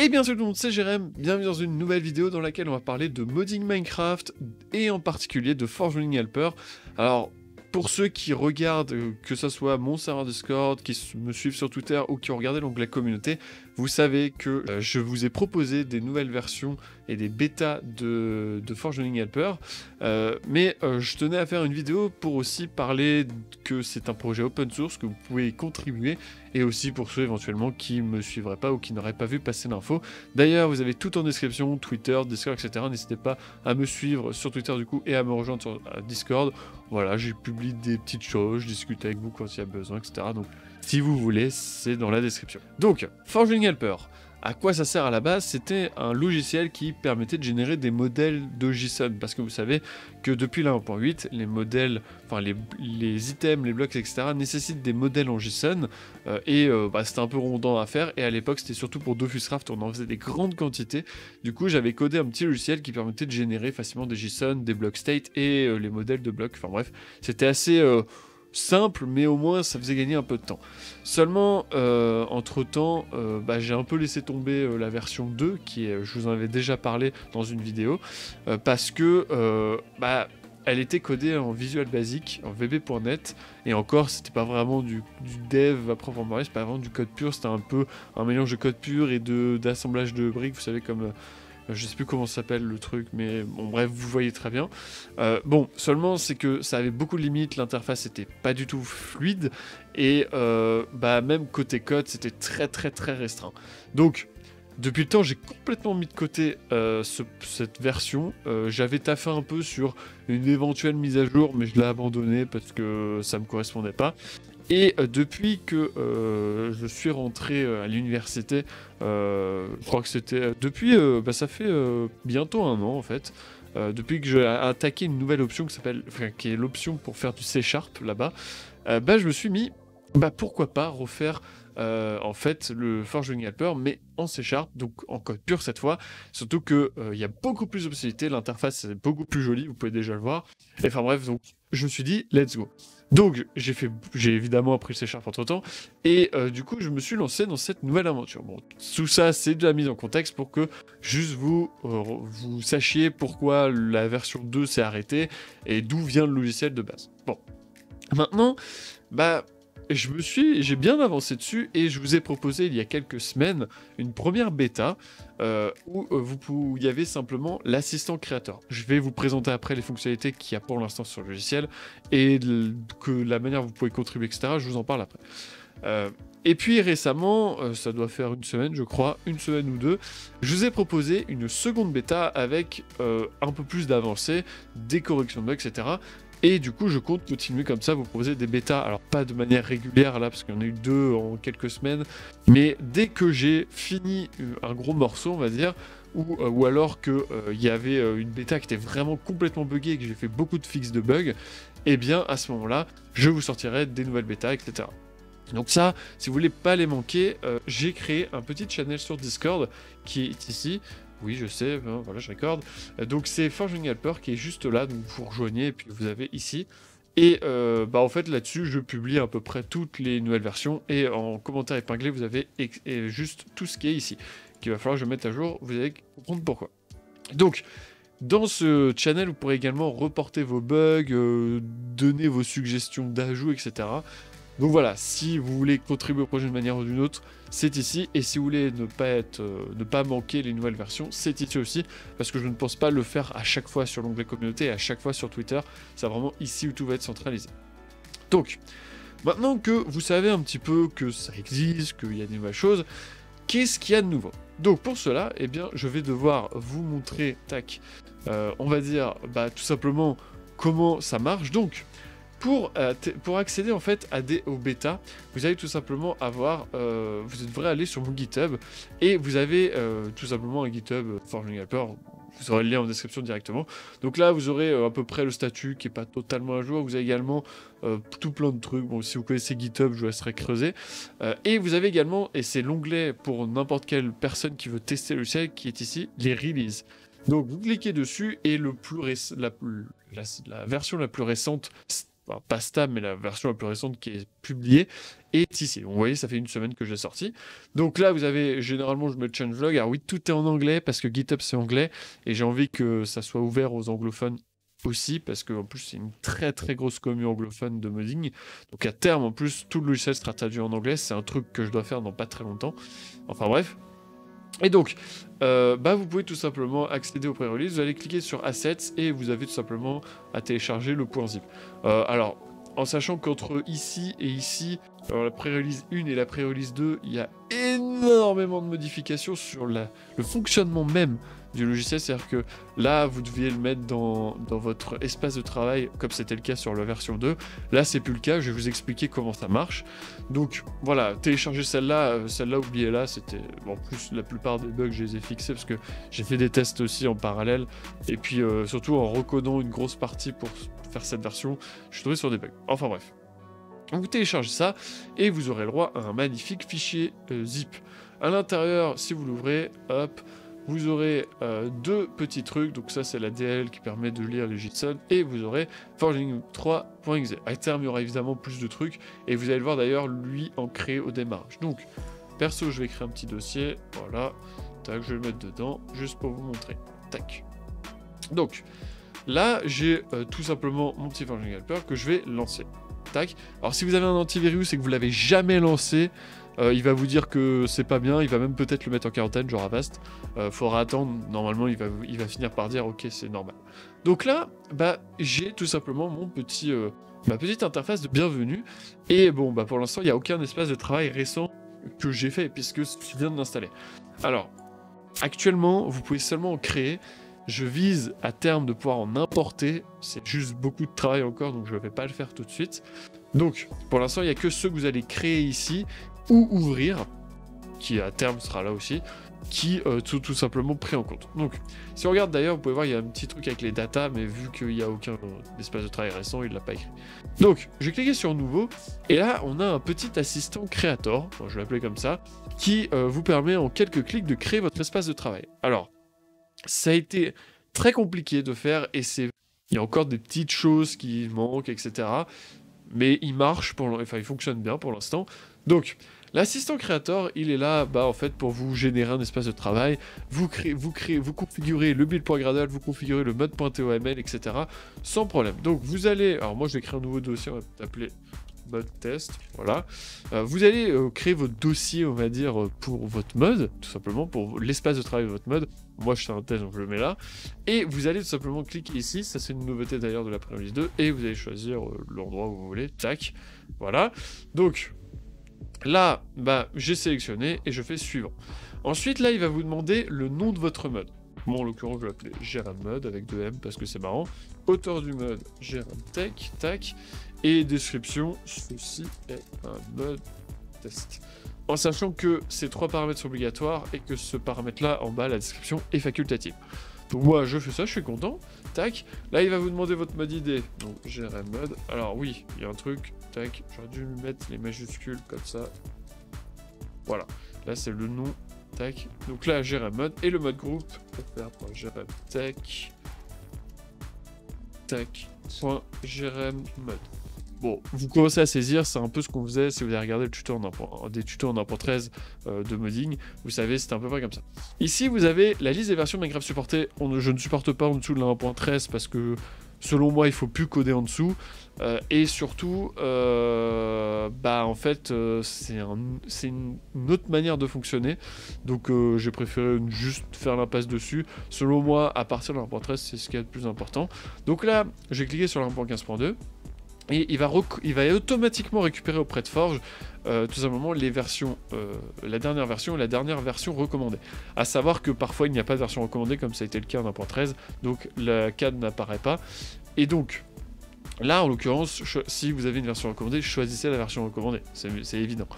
Et bien sûr tout le monde, c'est Jérém, bienvenue dans une nouvelle vidéo dans laquelle on va parler de modding Minecraft et en particulier de Forge Running Helper. Alors pour ceux qui regardent, que ce soit mon serveur Discord, qui me suivent sur Twitter ou qui ont regardé l'onglet communauté, vous savez que je vous ai proposé des nouvelles versions et des bêtas de Forge Running Helper, mais je tenais à faire une vidéo pour aussi parler que c'est un projet open source, que vous pouvez y contribuer, et aussi pour ceux éventuellement qui ne me suivraient pas ou qui n'auraient pas vu passer l'info. D'ailleurs, vous avez tout en description, Twitter, Discord, etc. N'hésitez pas à me suivre sur Twitter du coup et à me rejoindre sur Discord. Voilà, j'ai publié des petites choses, je discute avec vous quand il y a besoin, etc. Donc si vous voulez, c'est dans la description. Donc, Forge Running Helper. À quoi ça sert à la base? C'était un logiciel qui permettait de générer des modèles de JSON, parce que vous savez que depuis la 1.8, les modèles, enfin les items, les blocs, etc. nécessitent des modèles en JSON, c'était un peu redondant à faire, et à l'époque c'était surtout pour Dofuscraft, on en faisait des grandes quantités. Du coup j'avais codé un petit logiciel qui permettait de générer facilement des JSON, des blocs state et les modèles de blocs, enfin bref, c'était assez... simple, mais au moins ça faisait gagner un peu de temps. Seulement, entre temps, j'ai un peu laissé tomber la version 2, qui est, je vous en avais déjà parlé dans une vidéo, parce que elle était codée en Visual Basic, en VB.net, et encore c'était pas vraiment du dev à proprement parler, c'est pas vraiment du code pur, c'était un peu un mélange de code pur et d'assemblage de briques, vous savez, comme... je sais plus comment ça s'appelle le truc, mais bon bref, vous voyez très bien. Seulement c'est que ça avait beaucoup de limites, l'interface était pas du tout fluide, et même côté code, c'était très restreint. Donc, depuis le temps, j'ai complètement mis de côté cette version. J'avais taffé un peu sur une éventuelle mise à jour, mais je l'ai abandonné parce que ça me correspondait pas. Et depuis que je suis rentré à l'université, je crois que c'était depuis, ça fait bientôt un an en fait, depuis que j'ai attaqué une nouvelle option qui est l'option pour faire du C# là-bas, je me suis mis, pourquoi pas refaire en fait le Forge Running Helper, mais en C#, donc en code pur cette fois, surtout que il y a beaucoup plus de possibilités, l'interface est beaucoup plus jolie, vous pouvez déjà le voir, et enfin bref, donc je me suis dit let's go. Donc j'ai évidemment appris le C# entre temps, et du coup je me suis lancé dans cette nouvelle aventure. Bon, tout ça c'est de la mise en contexte pour que juste vous sachiez pourquoi la version 2 s'est arrêtée et d'où vient le logiciel de base. Bon, maintenant, j'ai bien avancé dessus et je vous ai proposé il y a quelques semaines une première bêta où il y avait simplement l'assistant créateur. Je vais vous présenter après les fonctionnalités qu'il y a pour l'instant sur le logiciel et la manière dont vous pouvez contribuer, etc. Je vous en parle après. Et puis récemment, ça doit faire une semaine je crois, une semaine ou deux, je vous ai proposé une seconde bêta avec un peu plus d'avancée, des corrections de bugs, etc. Et du coup, je compte continuer comme ça, vous proposer des bêtas, alors pas de manière régulière là, parce qu'il y en a eu 2 en quelques semaines, mais dès que j'ai fini un gros morceau, on va dire, ou alors qu'il y avait une bêta qui était vraiment complètement buggée et que j'ai fait beaucoup de fixes de bugs, et bien à ce moment-là, je vous sortirai des nouvelles bêtas, etc. Donc ça, si vous voulez pas les manquer, j'ai créé un petit channel sur Discord qui est ici. Oui, je sais, voilà, je recorde. Donc c'est Forge Running Helper qui est juste là, donc vous rejoignez et puis vous avez ici. Et en fait là-dessus, je publie à peu près toutes les nouvelles versions et en commentaire épinglé, vous avez juste tout ce qui est ici, qu'il va falloir que je mette à jour, vous allez comprendre pourquoi. Donc, dans ce channel, vous pourrez également reporter vos bugs, donner vos suggestions d'ajout, etc. Donc voilà, si vous voulez contribuer au projet d'une manière ou d'une autre, c'est ici. Et si vous voulez ne pas manquer les nouvelles versions, c'est ici aussi. Parce que je ne pense pas le faire à chaque fois sur l'onglet communauté et à chaque fois sur Twitter. C'est vraiment ici où tout va être centralisé. Donc, maintenant que vous savez un petit peu que ça existe, qu'il y a des nouvelles choses, qu'est-ce qu'il y a de nouveau? Donc pour cela, eh bien, je vais devoir vous montrer, on va dire, tout simplement comment ça marche. Donc, pour accéder en fait aux bêtas, vous allez tout simplement vous devrez aller sur mon GitHub et vous avez tout simplement un GitHub Forge Running Helper. Vous aurez le lien en description directement. Donc là, vous aurez à peu près le statut qui n'est pas totalement à jour. Vous avez également tout plein de trucs. Bon, si vous connaissez GitHub, je vous laisserai creuser. Et vous avez également, et c'est l'onglet pour n'importe quelle personne qui veut tester le logiciel qui est ici, les releases. Donc vous cliquez dessus et la version la plus récente enfin, pas stable, mais la version la plus récente qui est publiée, est ici. Donc, vous voyez, ça fait une semaine que j'ai sorti. Donc là, vous avez, généralement, je mets le changelog. Alors oui, tout est en anglais, parce que GitHub, c'est anglais, et j'ai envie que ça soit ouvert aux anglophones aussi, parce qu'en plus, c'est une très très grosse commune anglophone de modding. Donc à terme, en plus, tout le logiciel sera traduit en anglais. C'est un truc que je dois faire dans pas très longtemps. Enfin bref. Et donc, vous pouvez tout simplement accéder au pré-release, vous allez cliquer sur Assets et vous avez tout simplement à télécharger le .zip. Alors, en sachant qu'entre ici et ici, alors la pré-release 1 et la pré-release 2, il y a énormément de modifications sur le fonctionnement même du logiciel, c'est-à-dire que là, vous deviez le mettre dans votre espace de travail, comme c'était le cas sur la version 2. Là, c'est plus le cas, je vais vous expliquer comment ça marche. Donc, voilà, télécharger celle-là, oubliez-la, c'était... En plus, la plupart des bugs, je les ai fixés, parce que j'ai fait des tests aussi en parallèle, et puis surtout en recodant une grosse partie pour faire cette version, je suis tombé sur des bugs. Enfin bref. Donc, vous téléchargez ça, et vous aurez le droit à un magnifique fichier zip. À l'intérieur, si vous l'ouvrez, hop... Vous aurez deux petits trucs, donc ça c'est la DL qui permet de lire les JSON, et vous aurez Forging 3.exe. À terme, il y aura évidemment plus de trucs, et vous allez le voir d'ailleurs, lui, en créer au démarrage. Donc, perso, je vais créer un petit dossier, voilà, tac, je vais le mettre dedans, juste pour vous montrer, tac. Donc, là, j'ai tout simplement mon petit Forging Helper que je vais lancer, tac. Alors, si vous avez un antivirus et que vous l'avez jamais lancé, il va vous dire que c'est pas bien, il va même peut-être le mettre en quarantaine, genre Avast. Faudra attendre, normalement il va finir par dire ok c'est normal. Donc là, j'ai tout simplement mon petit, ma petite interface de bienvenue. Et bon, pour l'instant il n'y a aucun espace de travail récent que j'ai fait, puisque je viens de l'installer. Alors, actuellement, vous pouvez seulement en créer. Je vise à terme de pouvoir en importer, c'est juste beaucoup de travail encore, donc je ne vais pas le faire tout de suite. Donc, pour l'instant, il n'y a que ceux que vous allez créer ici, ou ouvrir, qui à terme sera là aussi, qui sont tout simplement pris en compte. Donc, si on regarde d'ailleurs, vous pouvez voir, il y a un petit truc avec les datas, mais vu qu'il n'y a aucun espace de travail récent, il ne l'a pas écrit. Donc, je vais cliquer sur Nouveau, et là, on a un petit assistant Creator, je vais l'appeler comme ça, qui vous permet en quelques clics de créer votre espace de travail. Alors, ça a été très compliqué de faire, et il y a encore des petites choses qui manquent, etc. Mais il marche, il fonctionne bien pour l'instant. Donc, l'assistant créateur, il est là, en fait, pour vous générer un espace de travail. Vous configurez le build.gradle, vous configurez le mode.toml, etc. sans problème. Donc, vous allez, alors moi, je vais créer un nouveau dossier, on va l'appeler mode test, voilà. Vous allez créer votre dossier, on va dire, pour votre mode, tout simplement, pour l'espace de travail de votre mode. Moi, je fais un test, donc je le mets là. Et vous allez tout simplement cliquer ici, ça c'est une nouveauté d'ailleurs de la pré-release 2, et vous allez choisir l'endroit où vous voulez, tac, voilà. Donc, là, j'ai sélectionné, et je fais suivant. Ensuite, là, il va vous demander le nom de votre mode. Bon, en l'occurrence, je vais l'appeler Jérém Mode avec 2 M parce que c'est marrant. Auteur du mode, Jérém Tech, tac. Et description, ceci est un mode test. En sachant que ces 3 paramètres sont obligatoires et que ce paramètre-là, en bas, la description est facultative. Donc moi, je fais ça, je suis content. Tac. Là, il va vous demander votre mode ID. Donc, Jérém Mode. Alors oui, il y a un truc. Tac. J'aurais dû mettre les majuscules comme ça. Voilà. Là, c'est le nom. Tac. Donc là, Jérém Mode. Et le mode groupe, on va faire Jérém Tech. Tac. Jérém Mode. Bon, vous commencez à saisir, c'est un peu ce qu'on faisait si vous avez regardé le tuto des tutos en 1.13 de modding. Vous savez, c'était à peu près comme ça. Ici, vous avez la liste des versions Minecraft supportées. Je ne supporte pas en dessous de la 1.13 parce que, selon moi, il ne faut plus coder en dessous. Et surtout, en fait, c'est une autre manière de fonctionner. Donc, j'ai préféré juste faire l'impasse dessus. Selon moi, à partir de la 1.13, c'est ce qui est le plus important. Donc là, j'ai cliqué sur la 1.15.2. Et il va automatiquement récupérer auprès de Forge tout simplement les versions, la dernière version et la dernière version recommandée. À savoir que parfois il n'y a pas de version recommandée comme ça a été le cas en 1.13, donc la CAD n'apparaît pas. Et donc là en l'occurrence, si vous avez une version recommandée, choisissez la version recommandée, c'est évident.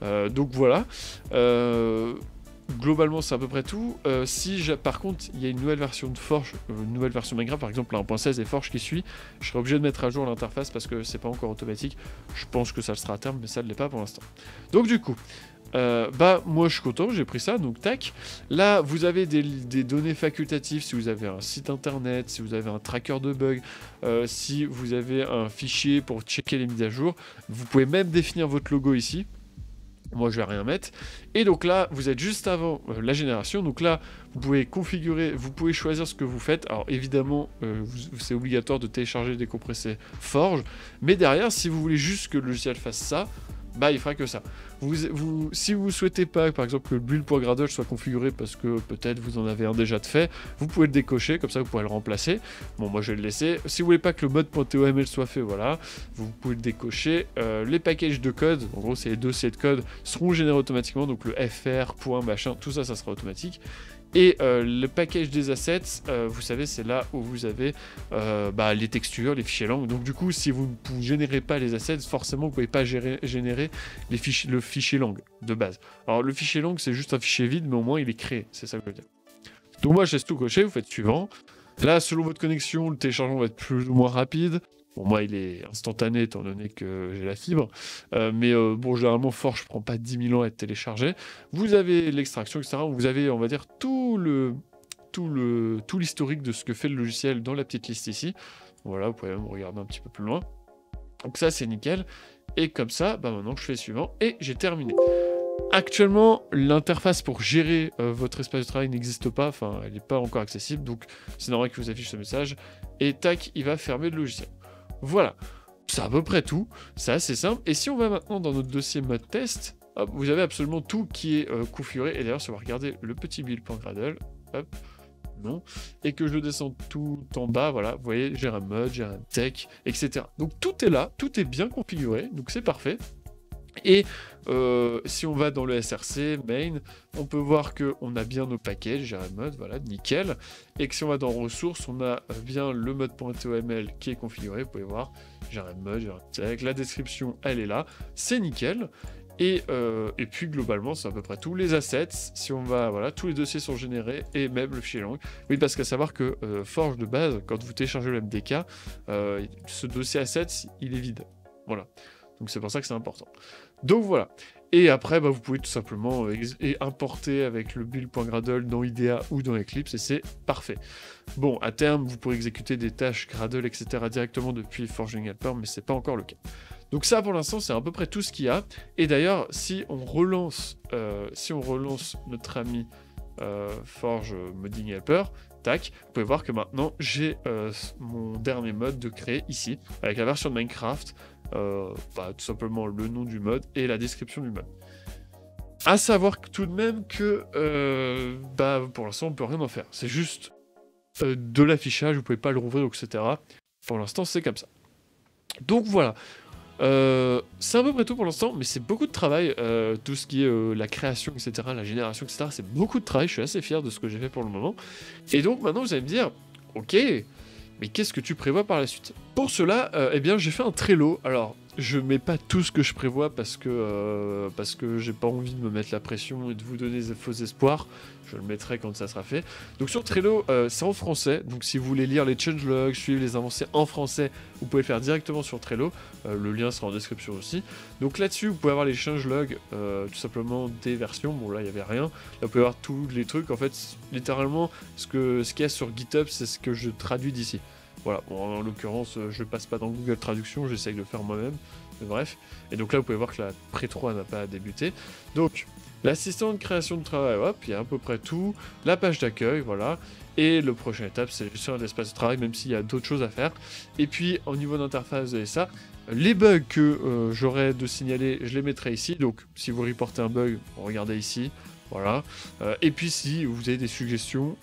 Donc voilà. Globalement, c'est à peu près tout. Par contre, il y a une nouvelle version de Forge, une nouvelle version Minecraft, par exemple la 1.16 et Forge qui suit, je serai obligé de mettre à jour l'interface parce que c'est pas encore automatique. Je pense que ça le sera à terme, mais ça ne l'est pas pour l'instant. Donc du coup, Bah moi je suis content, j'ai pris ça, donc tac. Là vous avez des données facultatives si vous avez un site internet, si vous avez un tracker de bugs, si vous avez un fichier pour checker les mises à jour. Vous pouvez même définir votre logo ici. Moi je vais rien mettre. Et donc là vous êtes juste avant la génération, donc là vous pouvez configurer, vous pouvez choisir ce que vous faites. Alors évidemment c'est obligatoire de télécharger et décompresser Forge, mais derrière si vous voulez juste que le logiciel fasse ça, bah il fera que ça. Si vous souhaitez pas par exemple que le build.gradle soit configuré parce que peut-être vous en avez un déjà de fait, vous pouvez le décocher, comme ça vous pourrez le remplacer. Bon moi je vais le laisser. Si vous voulez pas que le mode.toml soit fait, voilà, vous pouvez le décocher. Les packages de code, en gros c'est les dossiers de code, seront générés automatiquement, donc le fr, point, machin, tout ça, ça sera automatique. Et le package des assets, vous savez, c'est là où vous avez les textures, les fichiers lang. Donc du coup, si vous ne générez pas les assets, forcément, vous ne pouvez pas générer le fichier lang de base. Alors le fichier lang, c'est juste un fichier vide, mais au moins, il est créé. C'est ça que je veux dire. Donc moi, je laisse tout cocher, vous faites suivant. Là, selon votre connexion, le téléchargement va être plus ou moins rapide. Pour moi, il est instantané étant donné que j'ai la fibre. Bon, généralement, Forge, je prends pas 10 000 ans à être téléchargé. Vous avez l'extraction, etc. Vous avez, on va dire, tout l'historique de ce que fait le logiciel dans la petite liste ici. Voilà, vous pouvez même regarder un petit peu plus loin. Donc ça, c'est nickel. Et comme ça, maintenant, je fais suivant et j'ai terminé. Actuellement, l'interface pour gérer votre espace de travail n'existe pas, enfin, elle n'est pas encore accessible, donc c'est normal que vous affiche ce message. Et tac, il va fermer le logiciel. Voilà, c'est à peu près tout, c'est assez simple. Et si on va maintenant dans notre dossier mode test, hop, vous avez absolument tout qui est configuré. Et d'ailleurs, si on va regarder le petit build.gradle, hop, non, et que je descends tout en bas, voilà, vous voyez, j'ai un mode, j'ai un tech, etc. Donc tout est là, tout est bien configuré, donc c'est parfait. Et si on va dans le src main, on peut voir qu'on a bien nos packages, j'ai un mode, voilà, nickel. Et que si on va dans ressources, on a bien le mode.toml qui est configuré, vous pouvez voir, j'ai un mode, j'ai un tech, la description elle est là, c'est nickel. Et puis globalement c'est à peu près tous les assets. Si on va, voilà, tous les dossiers sont générés et même le fichier lang. Oui, parce qu'à savoir que Forge de base, quand vous téléchargez le MDK, ce dossier assets il est vide, voilà. Donc c'est pour ça que c'est important. Donc voilà. Et après, vous pouvez tout simplement importer avec le build.gradle dans IDEA ou dans Eclipse et c'est parfait. Bon, à terme, vous pourrez exécuter des tâches Gradle, etc. directement depuis Forging Helper, mais c'est pas encore le cas. Donc ça, pour l'instant, c'est à peu près tout ce qu'il y a. Et d'ailleurs, si on relance notre ami Forge Modding Helper, tac, vous pouvez voir que maintenant, j'ai mon dernier mode de créer ici, avec la version de Minecraft, tout simplement le nom du mode et la description du mode. À savoir tout de même que pour l'instant on peut rien en faire, c'est juste de l'affichage, vous pouvez pas le rouvrir, etc. Pour l'instant c'est comme ça. Donc voilà, c'est à peu près tout pour l'instant, mais c'est beaucoup de travail, tout ce qui est la création, etc., la génération, etc., c'est beaucoup de travail, je suis assez fier de ce que j'ai fait pour le moment. Et donc maintenant vous allez me dire, ok, mais qu'est-ce que tu prévois par la suite? Pour cela, j'ai fait un Trello. Alors, je mets pas tout ce que je prévois parce que j'ai pas envie de me mettre la pression et de vous donner des faux espoirs. Je le mettrai quand ça sera fait. Donc sur Trello, c'est en français. Donc si vous voulez lire les changelogs, suivre les avancées en français, vous pouvez le faire directement sur Trello. Le lien sera en description aussi. Donc là-dessus, vous pouvez avoir les changelogs, tout simplement des versions. Bon là, il n'y avait rien. Là, vous pouvez avoir tous les trucs. En fait, littéralement, ce qu'il y a sur GitHub, c'est ce que je traduis d'ici. Voilà, bon, en l'occurrence, je passe pas dans Google Traduction, j'essaye de le faire moi-même, mais bref. Et donc là, vous pouvez voir que la pré-3 n'a pas débuté. Donc, l'assistant de création de travail, hop, il y a à peu près tout. La page d'accueil, voilà. Et le prochaine étape, c'est la gestion de l'espace de travail, même s'il y a d'autres choses à faire. Et puis, au niveau d'interface, vous avez ça. Les bugs que j'aurais de signaler, je les mettrai ici. Donc, si vous reportez un bug, regardez ici. Voilà. Et puis si vous avez des suggestions,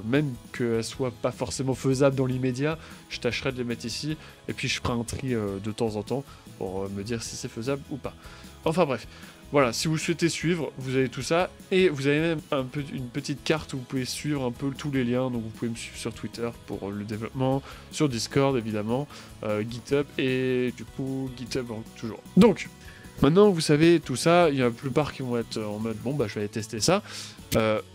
même qu'elles soient pas forcément faisables dans l'immédiat, je tâcherai de les mettre ici, et puis je ferai un tri de temps en temps pour me dire si c'est faisable ou pas. Enfin bref, voilà, si vous souhaitez suivre, vous avez tout ça, et vous avez même une petite carte où vous pouvez suivre un peu tous les liens, donc vous pouvez me suivre sur Twitter pour le développement, sur Discord évidemment, GitHub, et du coup GitHub toujours. Donc, Maintenant, vous savez, tout ça, il y a la plupart qui vont être en mode, bon, bah, je vais aller tester ça.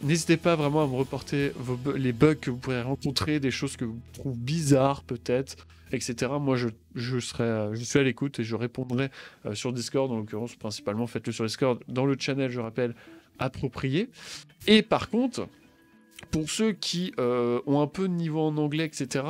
N'hésitez pas vraiment à me reporter les bugs que vous pourrez rencontrer, des choses que vous trouvez bizarres, peut-être, etc. Moi, je suis à l'écoute et je répondrai sur Discord, en l'occurrence, principalement, faites-le sur Discord, dans le channel, je rappelle, approprié. Et par contre, pour ceux qui ont un peu de niveau en anglais, etc.,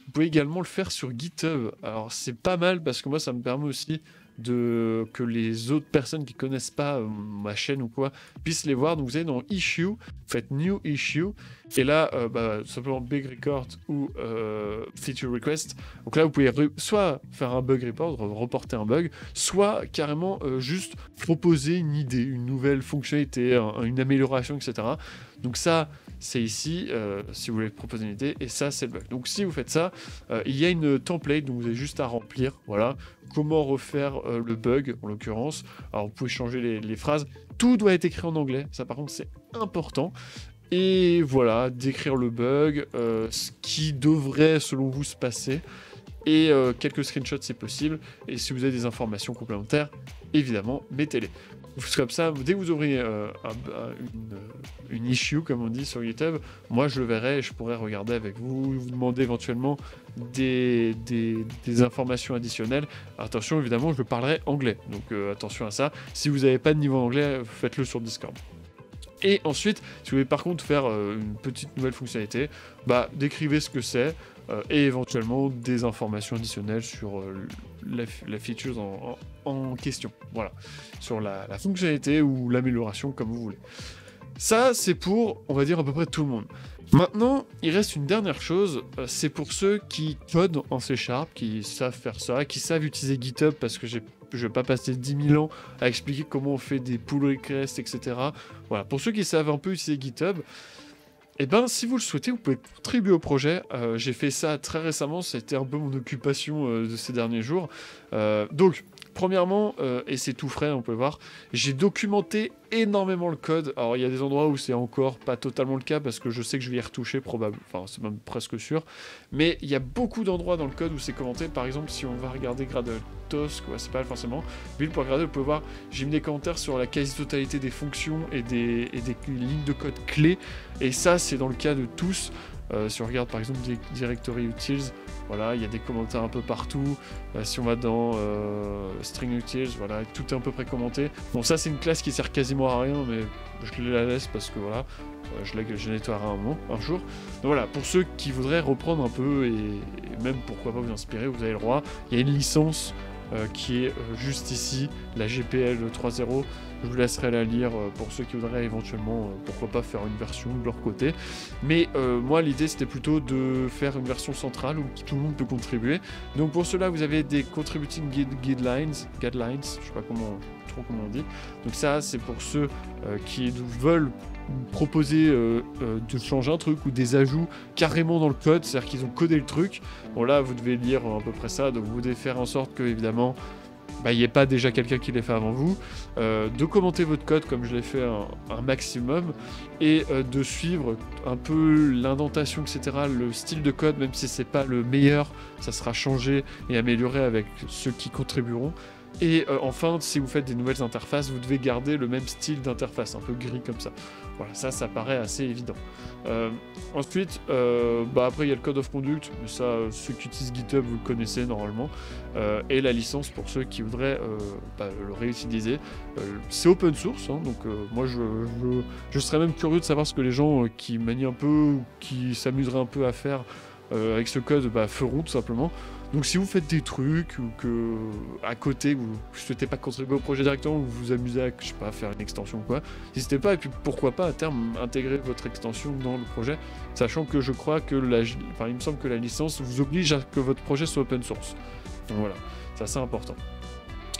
vous pouvez également le faire sur GitHub. Alors, c'est pas mal parce que moi, ça me permet aussi que les autres personnes qui connaissent pas ma chaîne ou quoi puissent les voir. Donc vous allez dans Issue, vous faites New Issue, et là, simplement Bug Record ou Feature Request. Donc là, vous pouvez soit faire un bug report, reporter un bug, soit carrément juste proposer une idée, une nouvelle fonctionnalité, une amélioration, etc. Donc ça, c'est ici, si vous voulez proposer une idée, et ça, c'est le bug. Donc si vous faites ça, il y a une template, donc vous avez juste à remplir, voilà, comment refaire le bug, en l'occurrence. Alors vous pouvez changer les phrases, tout doit être écrit en anglais, ça par contre c'est important. Et voilà, décrire le bug, ce qui devrait selon vous se passer, et quelques screenshots si possible, et si vous avez des informations complémentaires, évidemment, mettez-les. Comme ça, dès que vous aurez une issue, comme on dit sur GitHub, moi je le verrai et je pourrai regarder avec vous, vous demander éventuellement des informations additionnelles. Attention, évidemment, je parlerai anglais, donc attention à ça. Si vous n'avez pas de niveau en anglais, faites-le sur Discord. Et ensuite, si vous voulez par contre faire une petite nouvelle fonctionnalité, décrivez ce que c'est et éventuellement des informations additionnelles sur la feature en question. Voilà, sur la fonctionnalité ou l'amélioration comme vous voulez. Ça, c'est pour, on va dire, à peu près tout le monde. Maintenant, il reste une dernière chose, c'est pour ceux qui codent en C#, qui savent faire ça, qui savent utiliser GitHub, parce que je vais pas passer 10 000 ans à expliquer comment on fait des pull requests, etc. Voilà, pour ceux qui savent un peu utiliser GitHub, et si vous le souhaitez, vous pouvez contribuer au projet. J'ai fait ça très récemment, c'était un peu mon occupation de ces derniers jours. Donc, premièrement, et c'est tout frais, on peut voir, j'ai documenté énormément le code. Alors, il y a des endroits où c'est encore pas totalement le cas, parce que je sais que je vais y retoucher, probablement, enfin, c'est même presque sûr. Mais il y a beaucoup d'endroits dans le code où c'est commenté. Par exemple, si on va regarder Gradeltosk, c'est pas forcément, build pour Gradle, vous pouvez voir, j'ai mis des commentaires sur la quasi-totalité des fonctions et des lignes de code clés. Et ça, c'est dans le cas de tous. Si on regarde par exemple des directory utils, voilà, il y a des commentaires un peu partout. Si on va dans string utils, voilà, tout est à peu près commenté. Bon, ça c'est une classe qui sert quasiment à rien, mais je la laisse parce que voilà, je nettoierai un jour. Donc voilà, pour ceux qui voudraient reprendre un peu et même pourquoi pas vous inspirer, vous avez le droit. Il y a une licence qui est juste ici, la GPL 3.0. Je vous laisserai la lire pour ceux qui voudraient éventuellement, pourquoi pas faire une version de leur côté. Mais moi, l'idée, c'était plutôt de faire une version centrale où tout le monde peut contribuer. Donc pour cela, vous avez des contributing guidelines, je sais pas trop comment on dit. Donc ça, c'est pour ceux qui veulent proposer de changer un truc ou des ajouts carrément dans le code, c'est-à-dire qu'ils ont codé le truc. Bon là, vous devez lire à peu près ça, donc vous devez faire en sorte que, évidemment, il n'y ait pas déjà quelqu'un qui l'ait fait avant vous, de commenter votre code comme je l'ai fait un maximum, et de suivre un peu l'indentation, etc., le style de code, même si c'est pas le meilleur, ça sera changé et amélioré avec ceux qui contribueront. Et enfin, si vous faites des nouvelles interfaces, vous devez garder le même style d'interface, un peu gris comme ça. Voilà, ça paraît assez évident. Ensuite, après il y a le code of conduct, mais ça, ceux qui utilisent GitHub, vous le connaissez normalement. Et la licence pour ceux qui voudraient le réutiliser. C'est open source, hein, donc moi je serais même curieux de savoir ce que les gens qui manient un peu, ou qui s'amuseraient un peu à faire avec ce code, feront tout simplement. Donc si vous faites des trucs ou que à côté vous ne souhaitez pas contribuer au projet directement, ou vous vous amusez à, je sais pas, faire une extension ou quoi, n'hésitez pas, et puis pourquoi pas à terme intégrer votre extension dans le projet, sachant que je crois que il me semble que la licence vous oblige à que votre projet soit open source. Donc voilà, c'est assez important.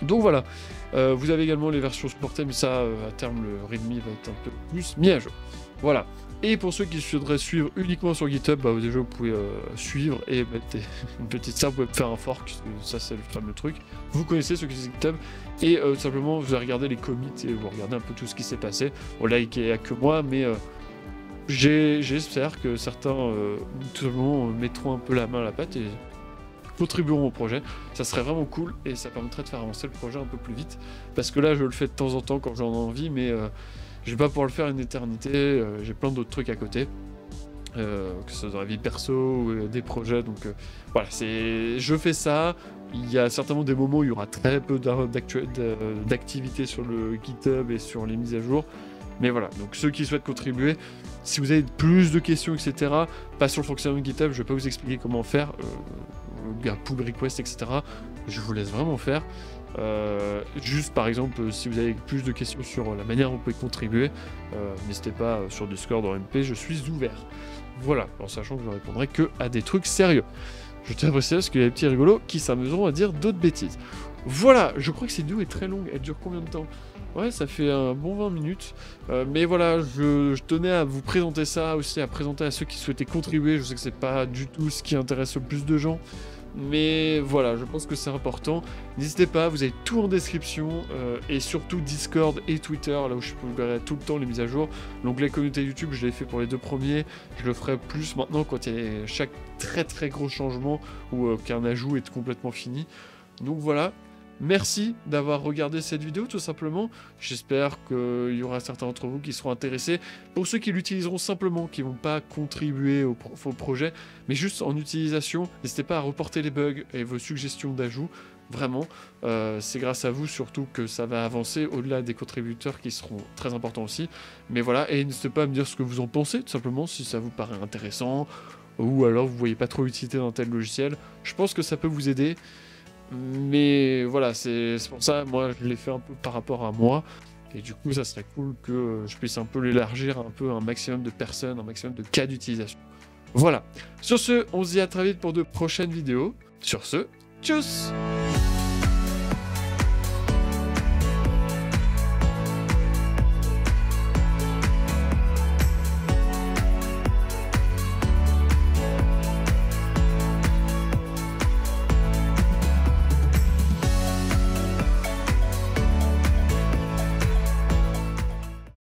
Donc voilà, vous avez également les versions supportées, mais ça à terme le README va être un peu plus mis à jour. Voilà. Et pour ceux qui souhaiteraient suivre uniquement sur GitHub, déjà vous pouvez suivre et mettre une petite star, vous pouvez faire un fork, ça c'est le fameux truc. Vous connaissez ceux qui utilisent GitHub, et simplement vous allez regarder les commits et vous regardez un peu tout ce qui s'est passé. Bon là il n'y a que moi, mais j'espère que certains tout simplement mettront un peu la main à la pâte et contribueront au projet. Ça serait vraiment cool et ça permettrait de faire avancer le projet un peu plus vite. Parce que là, je le fais de temps en temps quand j'en ai envie, mais je vais pas pouvoir le faire une éternité. J'ai plein d'autres trucs à côté. Que ce soit dans la vie perso ou des projets, donc voilà, je fais ça. Il y a certainement des moments où il y aura très peu d'activité sur le GitHub et sur les mises à jour, mais voilà, donc ceux qui souhaitent contribuer, si vous avez plus de questions, etc., pas sur le fonctionnement de GitHub, je vais pas vous expliquer comment faire, pull request, etc., je vous laisse vraiment faire. Juste par exemple, si vous avez plus de questions sur la manière dont vous pouvez contribuer, n'hésitez pas sur Discord ou MP, je suis ouvert. Voilà, en sachant que je ne répondrai que à des trucs sérieux. Je tiens à préciser parce qu'il y a des petits rigolos qui s'amuseront à dire d'autres bêtises. Voilà, je crois que cette vidéo est très longue. Elle dure combien de temps? Ouais, ça fait un bon 20 minutes. Mais voilà, je tenais à vous présenter ça, aussi à présenter à ceux qui souhaitaient contribuer. Je sais que c'est pas du tout ce qui intéresse le plus de gens. Mais voilà, je pense que c'est important. N'hésitez pas, vous avez tout en description. Et surtout Discord et Twitter, là où je publierai tout le temps les mises à jour. L'onglet communauté YouTube, je l'ai fait pour les 2 premiers. Je le ferai plus maintenant quand il y a chaque très gros changement ou qu'un ajout est complètement fini. Donc voilà. Merci d'avoir regardé cette vidéo tout simplement. J'espère qu'il y aura certains d'entre vous qui seront intéressés. Pour ceux qui l'utiliseront simplement, qui ne vont pas contribuer au projet, mais juste en utilisation, n'hésitez pas à reporter les bugs et vos suggestions d'ajout. Vraiment, c'est grâce à vous surtout que ça va avancer au-delà des contributeurs qui seront très importants aussi. Mais voilà, et n'hésitez pas à me dire ce que vous en pensez tout simplement, si ça vous paraît intéressant ou alors vous ne voyez pas trop l'utilité d'un tel logiciel. Je pense que ça peut vous aider. Mais voilà, c'est pour ça, moi je l'ai fait un peu par rapport à moi. Et du coup, ça serait cool que je puisse un peu l'élargir un peu à un maximum de personnes, un maximum de cas d'utilisation. Voilà. Sur ce, on se dit à très vite pour de prochaines vidéos. Sur ce, tchuss!